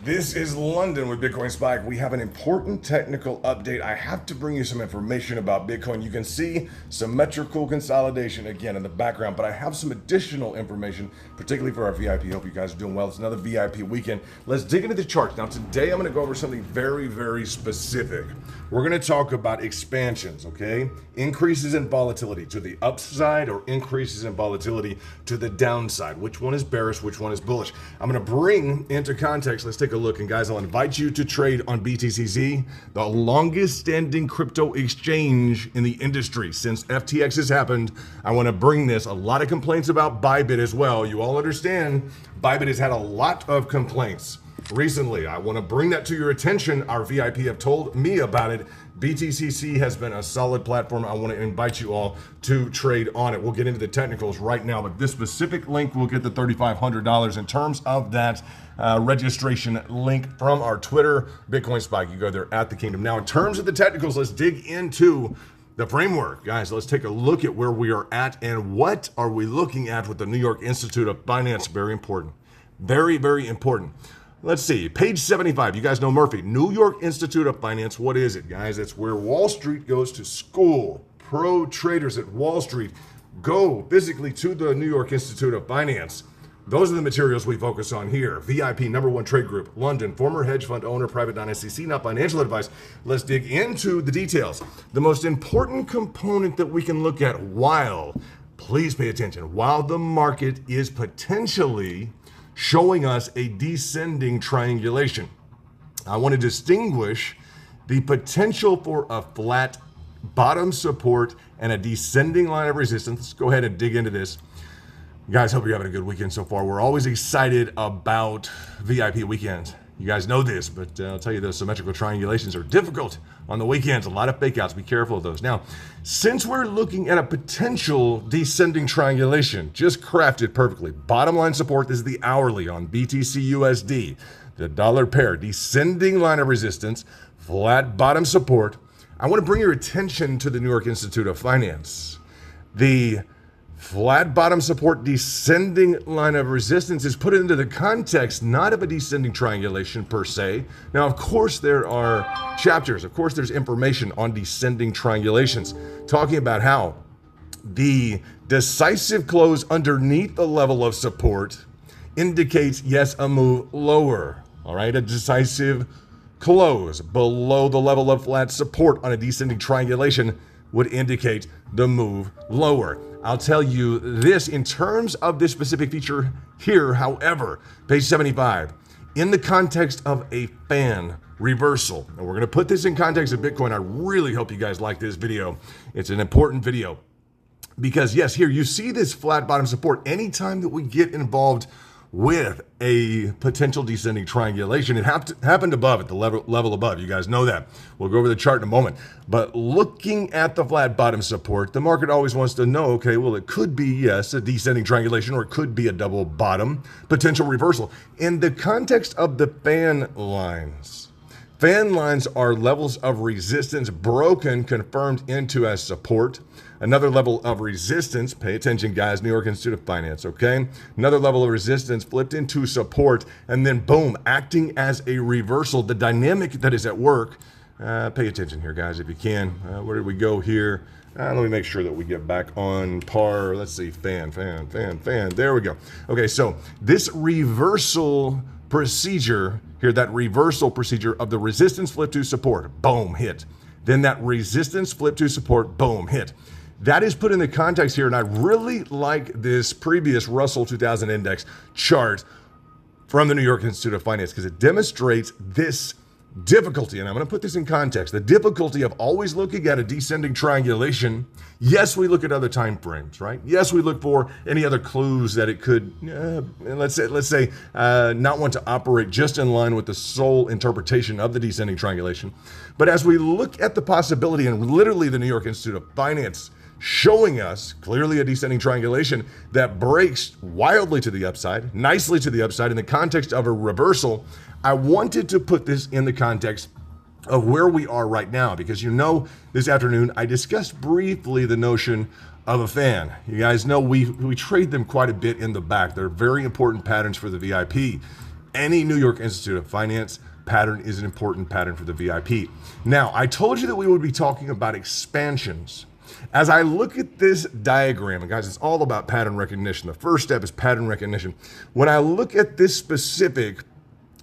This is London with Bitcoin Spike. We have an important technical update. I have to bring you some information about Bitcoin. You can see symmetrical consolidation again in the background, but I have some additional information, particularly for our VIP. Hope you guys are doing well. It's another VIP weekend. Let's dig into the charts. Now, today I'm going to go over something very, very specific. We're going to talk about expansions, okay? Increases in volatility to the upside or increases in volatility to the downside. Which one is bearish? Which one is bullish? I'm going to bring into context. Let's take a look. And guys, I'll invite you to trade on BTCZ, the longest standing crypto exchange in the industry since FTX has happened. I want to bring this. A lot of complaints about Bybit as well. You all understand Bybit has had a lot of complaints recently. I want to bring that to your attention. Our VIP have told me about it. BTCC has been a solid platform. I want to invite you all to trade on it. We'll get into the technicals right now, but this specific link will get the $3,500 in terms of that registration link from our Twitter, Bitcoin Spike. You go there at the Kingdom. Now, in terms of the technicals, let's dig into the framework. Guys, let's take a look at where we are at and what are we looking at with the New York Institute of Finance. Very important. Very, very important. Let's see, page 75. You guys know Murphy. New York Institute of Finance. What is it, guys? It's where Wall Street goes to school. Pro traders at Wall Street go physically to the New York Institute of Finance. Those are the materials we focus on here. VIP, #1 trade group, London, former hedge fund owner, private non-SEC, not financial advice. Let's dig into the details. The most important component that we can look at please pay attention, while the market is potentially showing us a descending triangulation, I want to distinguish the potential for a flat bottom support and a descending line of resistance. Let's go ahead and dig into this. Guys, hope you're having a good weekend so far. We're always excited about VIP weekends. You guys know this, but I'll tell you those symmetrical triangulations are difficult on the weekends. A lot of fake outs. Be careful of those. Now, since we're looking at a potential descending triangulation, just crafted perfectly. Bottom line support, this is the hourly on BTC USD. The dollar pair, descending line of resistance, flat bottom support. I want to bring your attention to the New York Institute of Finance. The flat bottom support, descending line of resistance is put into the context not of a descending triangulation per se. Now, of course, there are chapters. Of course, there's information on descending triangulations talking about how the decisive close underneath the level of support indicates, yes, a move lower. All right, a decisive close below the level of flat support on a descending triangulation would indicate the move lower. I'll tell you this in terms of this specific feature here, however, page 75, in the context of a fan reversal, and we're going to put this in context of Bitcoin. I really hope you guys like this video. It's an important video because, yes, here you see this flat bottom support. Anytime that we get involved with a potential descending triangulation, it happened above at the level above. You guys know that. We'll go over the chart in a moment. But looking at the flat bottom support, the market always wants to know, okay, well, it could be, yes, a descending triangulation, or it could be a double bottom, potential reversal. In the context of the fan lines, fan lines are levels of resistance broken, confirmed into as support. Another level of resistance, pay attention guys, New York Institute of Finance, okay? Another level of resistance flipped into support, and then boom, acting as a reversal. The dynamic that is at work, pay attention here guys if you can. Where did we go here? Let me make sure that we get back on par. Let's see, fan. There we go. Okay, so this reversal procedure here, that reversal procedure of the resistance flip to support, boom, hit. Then that resistance flip to support, boom, hit. That is put in the context here, and I really like this previous Russell 2000 index chart from the New York Institute of Finance because it demonstrates this difficulty, and I'm going to put this in context, the difficulty of always looking at a descending triangulation. Yes, we look at other time frames, right? Yes, we look for any other clues that it could, let's say, not want to operate just in line with the sole interpretation of the descending triangulation. But as we look at the possibility, and literally the New York Institute of Finance showing us clearly a descending triangulation that breaks wildly to the upside, nicely to the upside in the context of a reversal, I wanted to put this in the context of where we are right now, because this afternoon I discussed briefly the notion of a fan. You guys know we trade them quite a bit in the back. They're very important patterns for the VIP. any New York Institute of Finance pattern is an important pattern for the VIP. Now, I told you that we would be talking about expansions. As I look at this diagram, and guys, it's all about pattern recognition. The first step is pattern recognition. When I look at this specific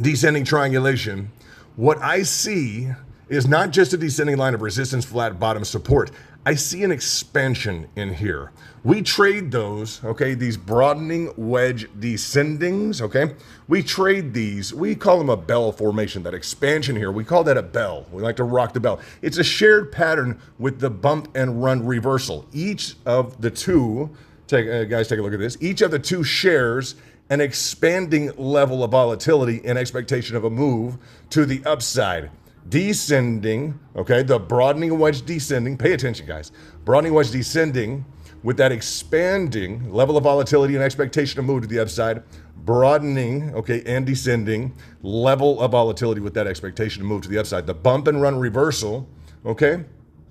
descending triangulation, what I see is not just a descending line of resistance, flat bottom support. I see an expansion in here. We trade those, okay, these broadening wedge descendings, okay? We trade these, we call them a bell formation, that expansion here, we call that a bell. We like to rock the bell. It's a shared pattern with the bump and run reversal. Each of the two, guys, take a look at this, each of the two shares an expanding level of volatility in expectation of a move to the upside. Descending, okay, the broadening wedge descending, pay attention guys, broadening wedge descending with that expanding level of volatility and expectation of move to the upside, broadening, okay, and descending level of volatility with that expectation to move to the upside. The bump and run reversal, okay,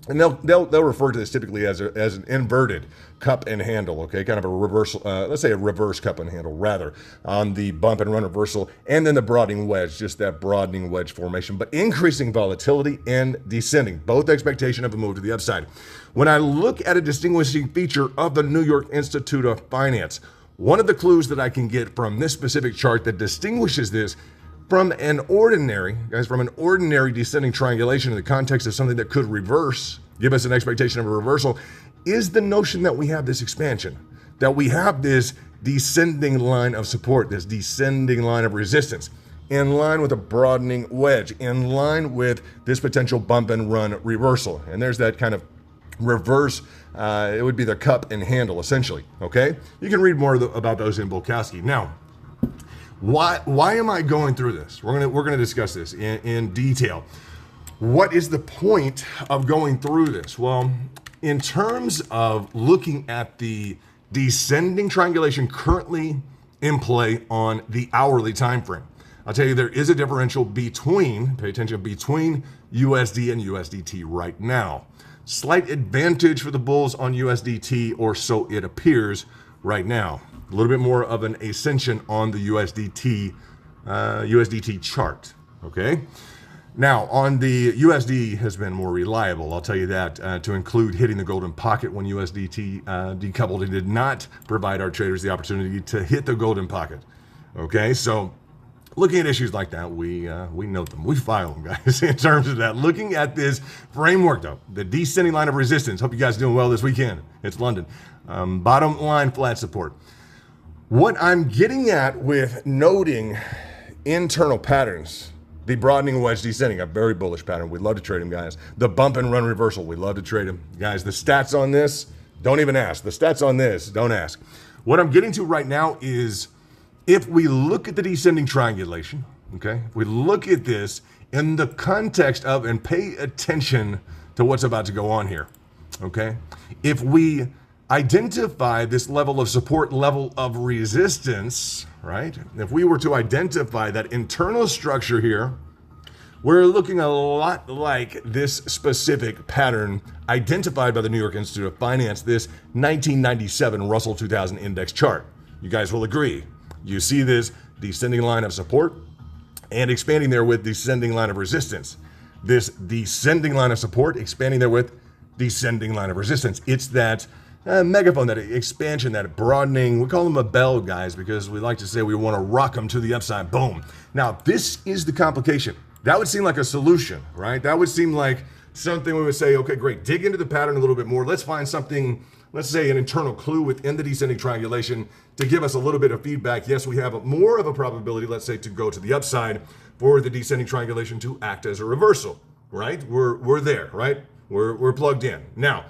and they'll refer to this typically as an inverted cup and handle, okay, kind of a reversal, let's say a reverse cup and handle rather, on the bump and run reversal, and then the broadening wedge, just that broadening wedge formation, but increasing volatility and descending, both expectation of a move to the upside. When I look at a distinguishing feature of the New York Institute of Finance, one of the clues that I can get from this specific chart that distinguishes this from an ordinary, guys, from an ordinary descending triangulation in the context of something that could reverse, give us an expectation of a reversal, is the notion that we have this expansion, that we have this descending line of support, this descending line of resistance, in line with a broadening wedge, in line with this potential bump and run reversal. And there's that kind of reverse, it would be the cup and handle, essentially, okay? You can read more about those in Bulkowski. Now, why am I going through this? We're gonna discuss this in detail. What is the point of going through this? Well, in terms of looking at the descending triangulation currently in play on the hourly time frame, I'll tell you there is a differential between, pay attention, between USD and USDT right now. Slight advantage for the bulls on USDT, or so it appears right now. A little bit more of an ascension on the USDT chart, okay? Now, on the USD has been more reliable, I'll tell you that, to include hitting the golden pocket when USDT decoupled. It did not provide our traders the opportunity to hit the golden pocket, okay? So looking at issues like that, we note them, we file them, guys, in terms of that. Looking at this framework, though, the descending line of resistance, hope you guys are doing well this weekend. It's London. Bottom line flat support. What I'm getting at with noting internal patterns, the broadening wedge descending, a very bullish pattern. We'd love to trade them, guys. The bump and run reversal, we love to trade them. Guys, the stats on this, don't even ask. The stats on this, don't ask. What I'm getting to right now is if we look at the descending triangulation, okay, if we look at this in the context of, and pay attention to what's about to go on here, okay, if we identify this level of support, level of resistance, right? If we were to identify that internal structure here, we're looking a lot like this specific pattern identified by the New York Institute of Finance, this 1997 Russell 2000 index chart. You guys will agree. You see this descending line of support and expanding there with descending line of resistance. This descending line of support expanding there with descending line of resistance. It's that megaphone, that expansion, that broadening. We call them a bell, guys, because we like to say we want to rock them to the upside. Boom. Now, this is the complication. That would seem like a solution, right? That would seem like something we would say, okay, great, dig into the pattern a little bit more. Let's find something, let's say an internal clue within the descending triangulation to give us a little bit of feedback. Yes, we have more of a probability, let's say, to go to the upside for the descending triangulation to act as a reversal, right? We're there, right? We're plugged in. Now,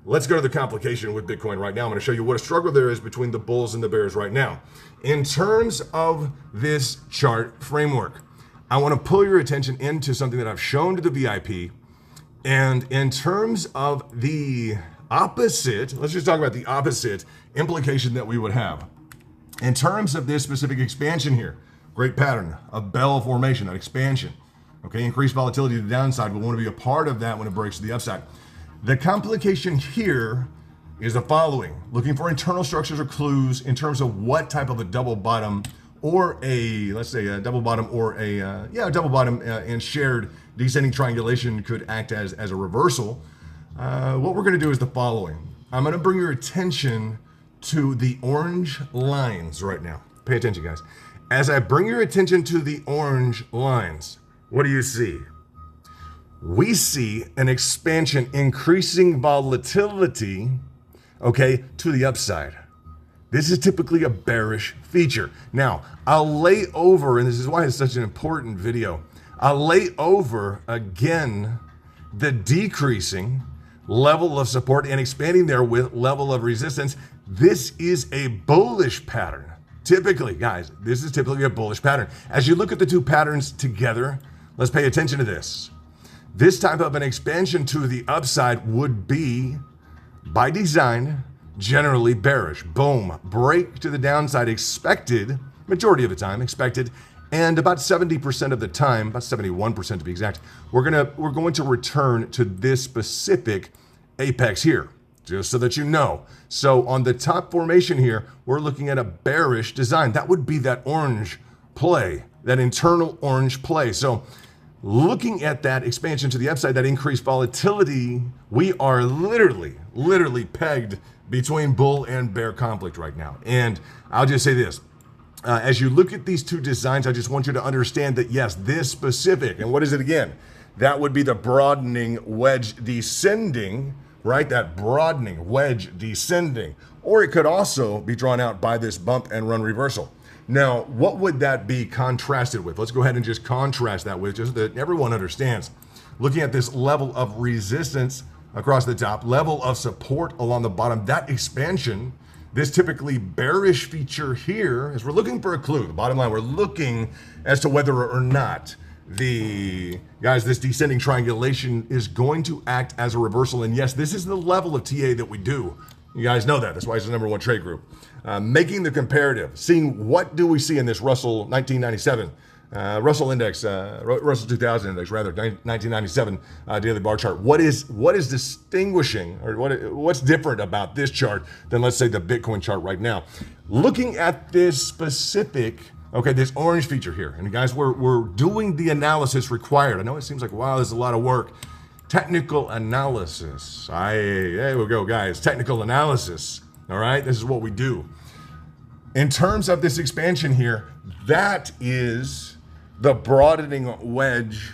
let's go to the complication with Bitcoin right now. I'm going to show you what a struggle there is between the bulls and the bears right now. In terms of this chart framework, I want to pull your attention into something that I've shown to the VIP. And in terms of the opposite, let's just talk about the opposite implication that we would have. In terms of this specific expansion here, great pattern, a bell formation, an expansion. Okay, increased volatility to the downside. We want to be a part of that when it breaks to the upside. The complication here is the following. Looking for internal structures or clues in terms of what type of a double bottom or a, let's say a double bottom or a double bottom and shared descending triangulation could act as a reversal, what we're going to do is the following. I'm going to bring your attention to the orange lines right now. Pay attention, guys. As I bring your attention to the orange lines, what do you see? We see an expansion, increasing volatility, okay, to the upside. This is typically a bearish feature. Now, I'll lay over, and this is why it's such an important video, I'll lay over again the decreasing level of support and expanding there with level of resistance. This is a bullish pattern. Typically, guys, this is typically a bullish pattern. As you look at the two patterns together, let's pay attention to this. This type of an expansion to the upside would be, by design, generally bearish. Boom, break to the downside expected, majority of the time expected, and about 70% of the time, about 71% to be exact, we're going to return to this specific apex here, just so that you know. So on the top formation here, we're looking at a bearish design. That would be that orange play, that internal orange play. So looking at that expansion to the upside, that increased volatility, we are literally pegged between bull and bear conflict right now. And I'll just say this. As you look at these two designs, I just want you to understand that, yes, this specific, and what is it again? That would be the broadening wedge descending, right? That broadening wedge descending. Or it could also be drawn out by this bump and run reversal. Now, what would that be contrasted with? Let's go ahead and just contrast that with, just so that everyone understands. Looking at this level of resistance across the top, level of support along the bottom, that expansion, this typically bearish feature here, as we're looking for a clue, the bottom line, we're looking as to whether or not this descending triangulation is going to act as a reversal. And yes, this is the level of TA that we do. You guys know that. That's why it's the #1 trade group. Making the comparative, seeing what do we see in this Russell 1997, Russell Index, Russell 2000 Index, rather, 1997 daily bar chart. What is distinguishing, or what's different about this chart than, let's say, the Bitcoin chart right now? Looking at this specific, okay, this orange feature here, and guys, we're doing the analysis required. I know it seems like, wow, there's a lot of work. Technical analysis. There we go, guys. Technical analysis. All right, this is what we do. In terms of this expansion here, that is the broadening wedge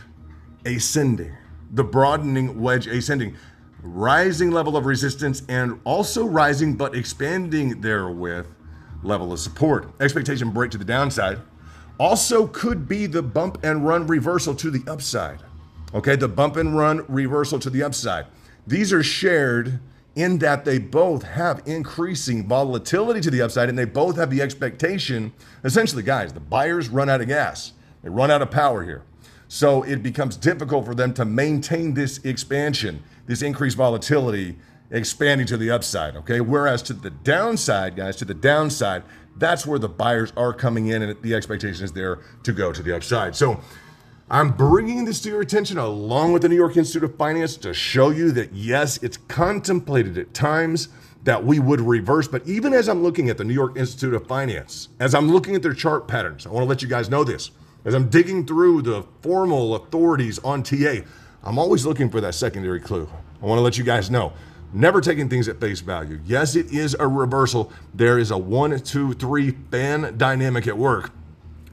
ascending. The broadening wedge ascending. Rising level of resistance and also rising but expanding therewith level of support. Expectation break to the downside. Also could be the bump and run reversal to the upside. Okay, the bump and run reversal to the upside. These are shared in that they both have increasing volatility to the upside, and they both have the expectation, essentially, guys, the buyers run out of gas. They run out of power here. So it becomes difficult for them to maintain this expansion, this increased volatility, expanding to the upside, okay? Whereas to the downside, guys, to the downside, that's where the buyers are coming in, and the expectation is there to go to the upside. So I'm bringing this to your attention along with the New York Institute of Finance to show you that, yes, it's contemplated at times that we would reverse. But even as I'm looking at the New York Institute of Finance, as I'm looking at their chart patterns, I want to let you guys know this. As I'm digging through the formal authorities on TA, I'm always looking for that secondary clue. I want to let you guys know. Never taking things at face value. Yes, it is a reversal. There is a 1, 2, 3 fan dynamic at work.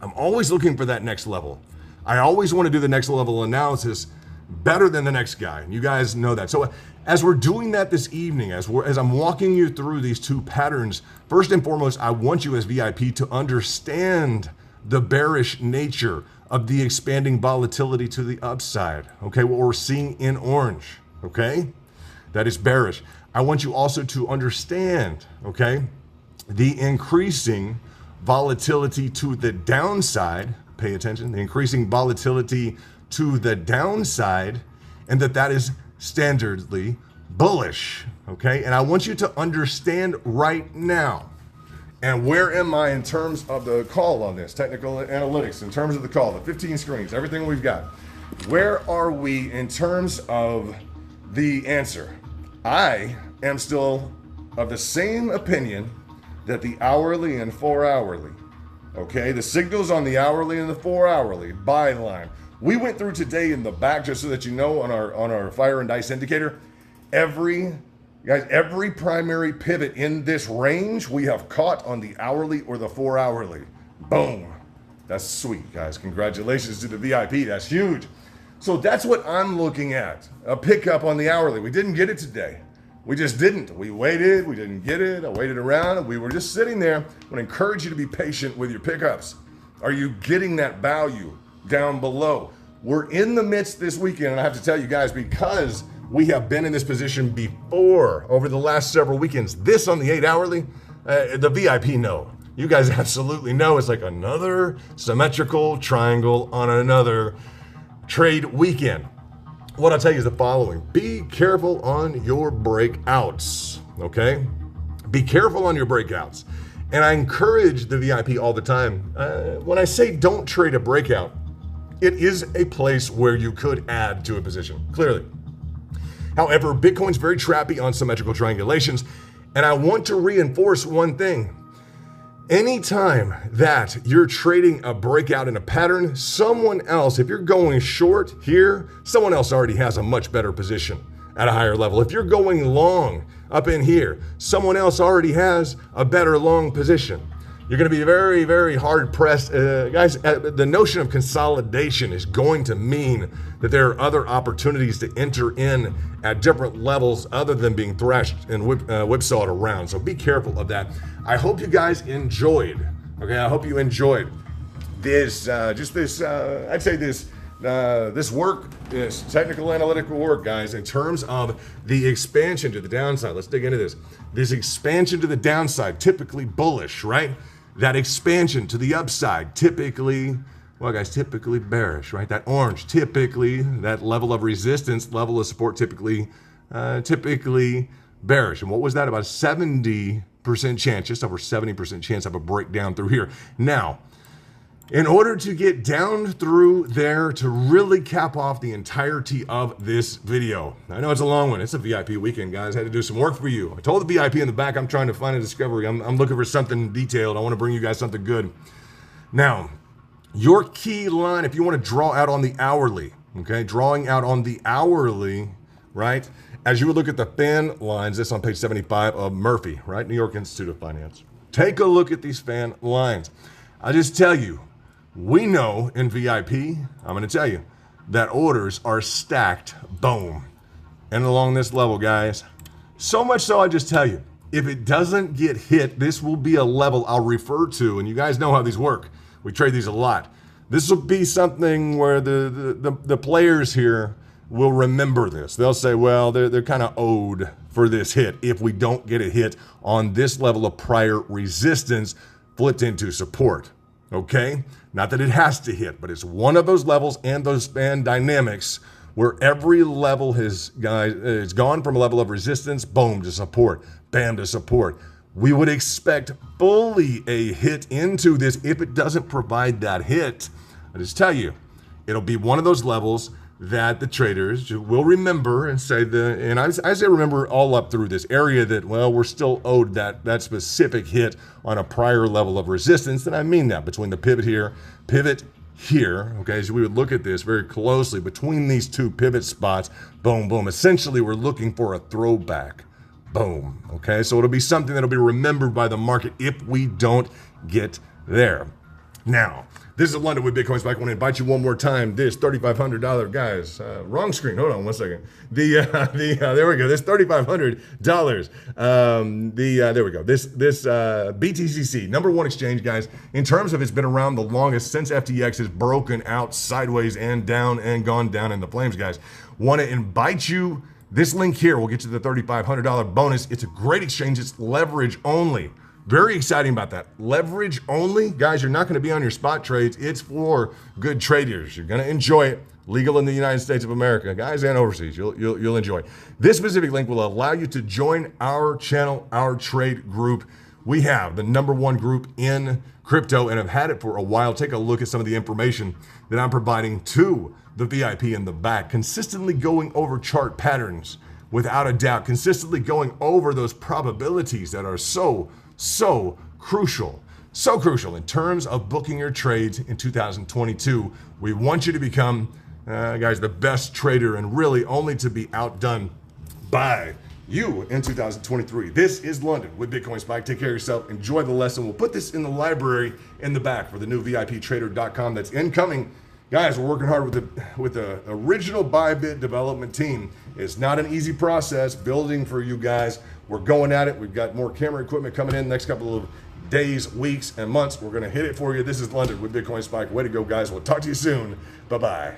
I'm always looking for that next level. I always want to do the next level analysis better than the next guy. And you guys know that. So as we're doing that this evening, as I'm walking you through these two patterns, first and foremost, I want you as VIP to understand the bearish nature of the expanding volatility to the upside. Okay, what we're seeing in orange, okay? That is bearish. I want you also to understand, okay, the increasing volatility to the downside. Pay attention, the increasing volatility to the downside, and that is standardly bullish, okay? And I want you to understand right now, and where am I in terms of the call on this, technical analytics, in terms of the call, the 15 screens, everything we've got. Where are we in terms of the answer? I am still of the same opinion that the hourly and 4 hourly Okay, the signals on the hourly and the 4 hourly buy line. We went through today in the back, just so that you know, on our fire and dice indicator, every primary pivot in this range we have caught on the hourly or the 4 hourly. Boom. That's sweet, guys. Congratulations to the VIP. That's huge. So that's what I'm looking at. A pickup on the hourly. We didn't get it today. We just didn't. We waited. We didn't get it. I waited around, and we were just sitting there. I would encourage you to be patient with your pickups. Are you getting that value down below? We're in the midst this weekend, and I have to tell you guys, because we have been in this position before over the last several weekends, this on the 8 hourly, the VIP know. You guys absolutely know it's like another symmetrical triangle on another trade weekend. What I'll tell you is the following. Be careful on your breakouts, okay? Be careful on your breakouts. And I encourage the VIP all the time. When I say don't trade a breakout, it is a place where you could add to a position, clearly. However, Bitcoin's very trappy on symmetrical triangulations. And I want to reinforce one thing. Anytime that you're trading a breakout in a pattern, someone else, if you're going short here, someone else already has a much better position at a higher level. If you're going long up in here, someone else already has a better long position. You're going to be very, very hard pressed. Guys, the notion of consolidation is going to mean that there are other opportunities to enter in at different levels other than being thrashed and whipsawed around. So be careful of that. I hope you guys enjoyed. Okay, I hope you enjoyed this, I'd say this work, this technical analytical work, guys, in terms of the expansion to the downside. Let's dig into this. This expansion to the downside, typically bullish, right? That expansion to the upside, typically bearish, right? That orange, typically, that level of resistance, level of support, typically bearish. And what was that? About a 70% chance, just over 70% chance of a breakdown through here. Now, in order to get down through there to really cap off the entirety of this video, I know it's a long one. It's a VIP weekend, guys. I had to do some work for you. I told the VIP in the back I'm trying to find a discovery. I'm looking for something detailed. I want to bring you guys something good. Now, your key line, if you want to draw out on the hourly, okay, drawing out on the hourly, right, as you would look at the fan lines, this on page 75 of Murphy, right, New York Institute of Finance. Take a look at these fan lines. I'll just tell you, we know in VIP, I'm going to tell you, that orders are stacked, boom, and along this level, guys. So much so, I just tell you, if it doesn't get hit, this will be a level I'll refer to, and you guys know how these work. We trade these a lot. This will be something where the players here will remember this. They'll say, well, they're kind of owed for this hit if we don't get a hit on this level of prior resistance flipped into support. Okay? Not that it has to hit, but it's one of those levels and those span dynamics where every level has, guys, it's gone from a level of resistance, boom, to support, bam, to support. We would expect fully a hit into this. If it doesn't provide that hit, I just tell you, it'll be one of those levels that the traders will remember and say, and I say remember all up through this area that, well, we're still owed that specific hit on a prior level of resistance. And I mean that between the pivot here, okay, so we would look at this very closely between these two pivot spots, boom, boom. Essentially, we're looking for a throwback, boom, okay? So it'll be something that'll be remembered by the market if we don't get there. Now, this is London with Bitcoin Spike. I want to invite you one more time. This $3,500, guys. Wrong screen. Hold on one second. There we go. This $3,500. There we go. This BTCC, number one exchange, guys. In terms of it's been around the longest since FTX has broken out sideways and down and gone down in the flames, guys. Want to invite you. This link here will get you the $3,500 bonus. It's a great exchange. It's leverage only. Very exciting about that. Leverage only. Guys, you're not going to be on your spot trades. It's for good traders. You're going to enjoy it. Legal in the United States of America. Guys, and overseas. You'll enjoy it. This specific link will allow you to join our channel, our trade group. We have the number one group in crypto and have had it for a while. Take a look at some of the information that I'm providing to the VIP in the back. Consistently going over chart patterns, without a doubt. Consistently going over those probabilities that are so crucial So crucial in terms of booking your trades in 2022. We want you to become, guys, the best trader and really only to be outdone by you in 2023. This is London with Bitcoin Spike. Take care of yourself. Enjoy the lesson. We'll put this in the library in the back for the new VIPtrader.com that's incoming. Guys, we're working hard with the original Bybit development team. It's not an easy process building for you guys. We're going at it. We've got more camera equipment coming in the next couple of days, weeks, and months. We're going to hit it for you. This is London with Bitcoin Spike. Way to go, guys. We'll talk to you soon. Bye-bye.